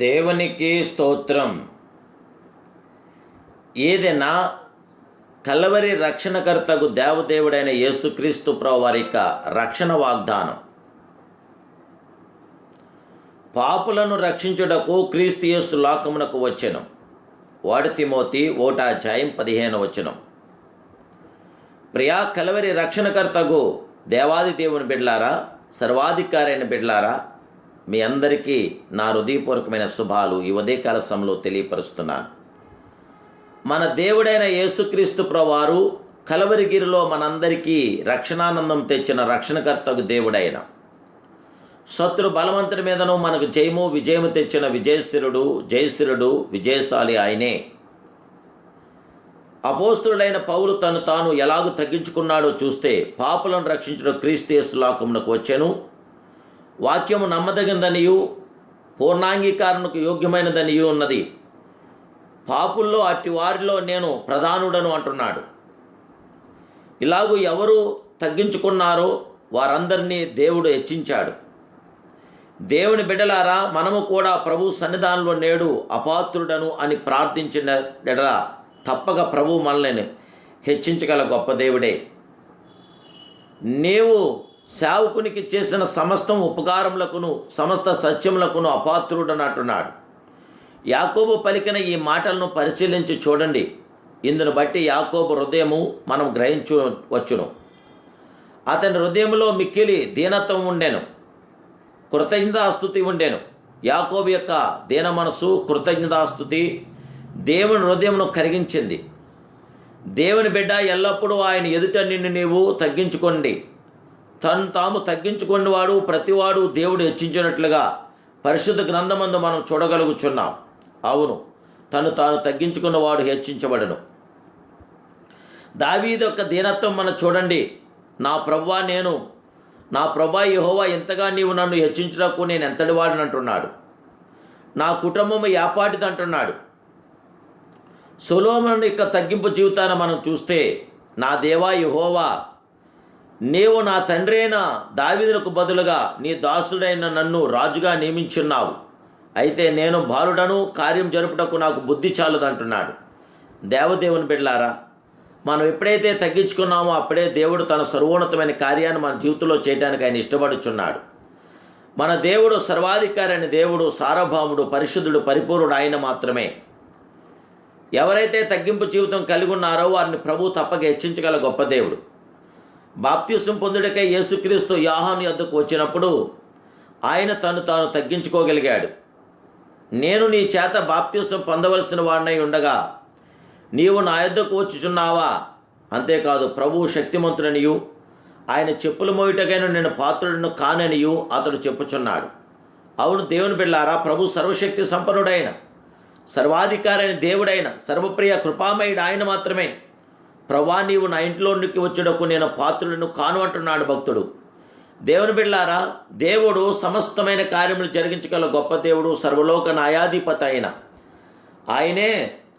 దేవునికి స్తోత్రం. ఏదైనా కలవరి రక్షణకర్తకు దేవదేవుడైన యేసుక్రీస్తు ప్రభువారి యొక్క రక్షణ వాగ్దానం. పాపులను రక్షించుటకు క్రీస్తు యేసు లోకమునకు వచ్చెను. 1 తిమోతి 1:15. ప్రియా కలవరి రక్షణకర్తకు దేవాది దేవుని బిడ్డలారా, సర్వాధికారి అయిన బిడ్డలారా, మీ అందరికీ నా హృదయపూర్వకమైన శుభాలు ఈ ఉదయకాల సమయంలో తెలియపరుస్తున్నాను. మన దేవుడైన యేసుక్రీస్తు ప్రభువారు కలవరిగిరిలో మనందరికీ రక్షణానందం తెచ్చిన రక్షణకర్తకు దేవుడైన, శత్రు బలవంతుని మీదను మనకు విజయము తెచ్చిన జయశ్వరుడు విజయశాలి ఆయనే. అపోస్తుడైన పౌలు తను తాను ఎలాగూ తగ్గించుకున్నాడో చూస్తే, పాపులను రక్షించడం క్రీస్తు యేసు లోకమునకు వచ్చెను. వాక్యము నమ్మదగినదనియు పూర్ణాంగీకారణకు యోగ్యమైనదనియు ఉన్నది. పాపుల్లో అట్టి వారిలో నేను ప్రధానుడను అంటున్నాడు. ఇలాగూ ఎవరు తగ్గించుకున్నారో వారందరినీ దేవుడు హెచ్చించాడు. దేవుని బిడ్డలారా, మనము కూడా ప్రభు సన్నిధానంలో నేడు అపాత్రుడను అని ప్రార్థించిన ఎడల తప్పక ప్రభు మనల్ని హెచ్చించగల గొప్ప దేవుడే. నీవు సేవకునికి చేసిన సమస్తం ఉపకారములకును సమస్త సత్యములకును అపాత్రుడని అంటున్నాడు. యాకోబు పలికిన ఈ మాటలను పరిశీలించి చూడండి. ఇందును బట్టి యాకోబు హృదయము మనం గ్రహించవచ్చును. అతని హృదయంలో మిక్కిలి దీనత్వం ఉండెను, కృతజ్ఞతాస్తుతి ఉండెను. యాకోబు యొక్క దీన మనసు, కృతజ్ఞతాస్తుతి దేవుని హృదయమును కరిగించింది. దేవుని బిడ్డ, ఎల్లప్పుడూ ఆయన ఎదుట నిన్ను నీవు తగ్గించుకోండి. తను తాము తగ్గించుకునేవాడు ప్రతివాడు దేవుడు హెచ్చించినట్లుగా పరిశుద్ధ గ్రంథమందు మనం చూడగలుగుచున్నాం. అవును, తను తాను తగ్గించుకున్నవాడు హెచ్చించబడను. దావీదు యొక్క దీనత్వం మనం చూడండి. నా ప్రభువా యెహోవా, ఎంతగా నీవు నన్ను హెచ్చించుటకు నేను ఎంతటి వాడిని అంటున్నాడు. నా కుటుంబము యాపాటిది అంటున్నాడు. సొలొమోను యొక్క తగ్గింపు జీవితాన్ని మనం చూస్తే, నా దేవా యెహోవా, నీవు నా తండ్రి అయిన దావీదునకు బదులుగా నీ దాసుడైన నన్ను రాజుగా నియమించున్నావు. అయితే నేను బాలుడను, కార్యం జరుపుటకు నాకు బుద్ధి చాలదంటున్నాడు. దేవదేవుని బిడ్డలారా, మనం ఎప్పుడైతే తగ్గించుకున్నామో అప్పుడే దేవుడు తన సర్వోన్నతమైన కార్యాన్ని మన జీవితంలో చేయడానికి ఆయన ఇష్టపడుచున్నాడు. మన దేవుడు సర్వాధికారి అయిన దేవుడు, సార్వభౌముడు, పరిశుద్ధుడు, పరిపూర్ణుడు ఆయన మాత్రమే. ఎవరైతే తగ్గింపు జీవితం కలిగి ఉన్నారో వారిని ప్రభు తప్పక హెచ్చించగల గొప్ప దేవుడు. బాప్తిసం పొందుటకై యేసుక్రీస్తు యోహాను యొద్దకు వచ్చినప్పుడు ఆయన తను తాను తగ్గించుకోగలిగాడు. నేను నీ చేత బాప్తిసం పొందవలసిన వాడినై ఉండగా నీవు నా యొద్దకు వచ్చుచున్నావా? అంతేకాదు, ప్రభువు శక్తిమంతుడనియు ఆయన చెప్పులు మోయుటకైనా నేను పాత్రుడను కాననియు అతడు చెప్పుచున్నాడు. అవును దేవుని బిడ్డలారా, ప్రభు సర్వశక్తి సంపన్నుడైన, సర్వాధికారైన దేవుడైన, సర్వప్రియ కృపామయుడు ఆయన మాత్రమే. ప్రభువా, నీవు నా ఇంట్లోనికి వచ్చుటకు నేను పాత్రుడను కాను అంటున్నాడు భక్తుడు. దేవుని బిడ్డలారా, దేవుడు సమస్తమైన కార్యములు జరిగించగల గొప్ప దేవుడు, సర్వలోక న్యాయాధిపతి అయిన ఆయనే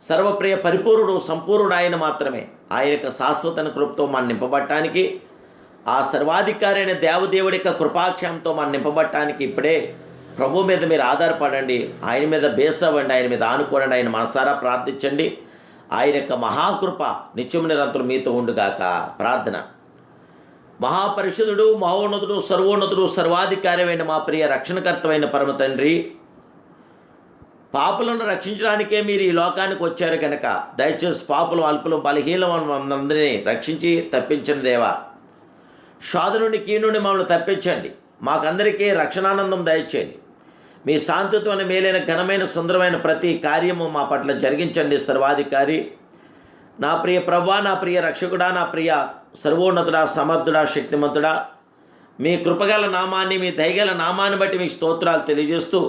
సర్వప్రియ పరిపూర్ణుడు, సంపూర్ణుడు ఆయన మాత్రమే. ఆయన యొక్క శాశ్వత కృపతో మనం నింపబట్టడానికి, ఆ సర్వాధికారి అయిన దేవదేవుడి యొక్క కృపాక్షయంతో మనం నింపబట్టడానికి ఇప్పుడే ప్రభు మీద మీరు ఆధారపడండి. ఆయన మీద బేస్ అవ్వండి, ఆయన మీద ఆనుకోండి, ఆయన మనసారా ప్రార్థించండి. ఆయన యొక్క మహాకృప నిత్యము నిరంతరం మీతో ఉండుగాక. ప్రార్థన. మహాపరిశుద్ధుడు, మహోన్నతుడు, సర్వోన్నతుడు, సర్వాధికారమైన మా ప్రియ రక్షణకర్తమైన పరమ తండ్రి, పాపులను రక్షించడానికే మీరు ఈ లోకానికి వచ్చారు కనుక దయచేసి పాపులు, అల్పులు, బలహీనమందరినీ రక్షించి తప్పించిన దేవా, శోధన నుండి, కీడు నుండి మమ్మల్ని తప్పించండి. మాకందరికీ రక్షణానందం దయచేయండి. మీ శాంతిత్వమైన మేలైన ఘనమైన సుందరమైన ప్రతి కార్యము మా పట్ల జరిగించండి. సర్వాధికారి, నా ప్రియ ప్రభువా, నా ప్రియ రక్షకుడా, నా ప్రియ సర్వోన్నతుడా, సమర్థుడా, శక్తిమంతుడా, మీ కృపగల నామాన్ని, మీ దయగల నామాన్ని బట్టి మీకు స్తోత్రాలు తెలియజేస్తూ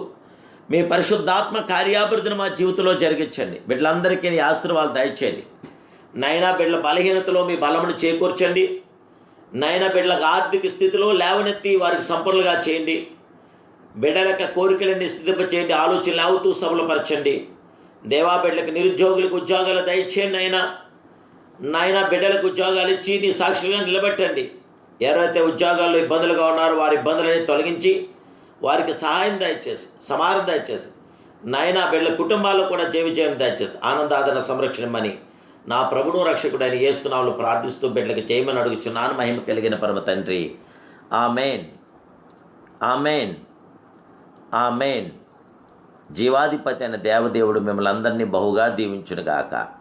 మీ పరిశుద్ధాత్మ కార్యాభివృద్ధిని మా జీవితంలో జరిగించండి. బిడ్డలందరికీ నీ ఆశీర్వాదాలు దయచేయండి. నైనా బిడ్డల బలహీనతలో మీ బలమును చేకూర్చండి. నైనా బిడ్డలకు ఆర్థిక స్థితిలో లేవనెత్తి వారికి సంపన్నులుగా చేయండి. బిడ్డల యొక్క కోరికలన్నీ స్థితింపచేయండి. ఆలోచనలు అవుతూ సఫలపరచండి. దేవా, బిడ్డలకు నిరుద్యోగులకు ఉద్యోగాలు దయచేయండి. నాయన బిడ్డలకు ఉద్యోగాలు ఇచ్చి నీ సాక్షిగా నిలబెట్టండి. ఎవరైతే ఉద్యోగాల్లో ఇబ్బందులుగా ఉన్నారో వారి ఇబ్బందులని తొలగించి వారికి సహాయం దయచేసి, సమాధానం దయచేసి, నాయన బిడ్డల కుటుంబాల్లో కూడా జయం దయచేసి ఆనందాదన సంరక్షణమని నా ప్రభును రక్షకుడైన యేసునామములో ప్రార్థిస్తూ బిడ్డలకు చేయమని అడుగుచున్నాను. మహిమ కలిగిన పరమ తండ్రి. Amen, amen, amen. జీవాధిపతి అయిన దేవదేవుడు మిమ్మల్ని అందరినీ బహుగా దీవించునుగాక.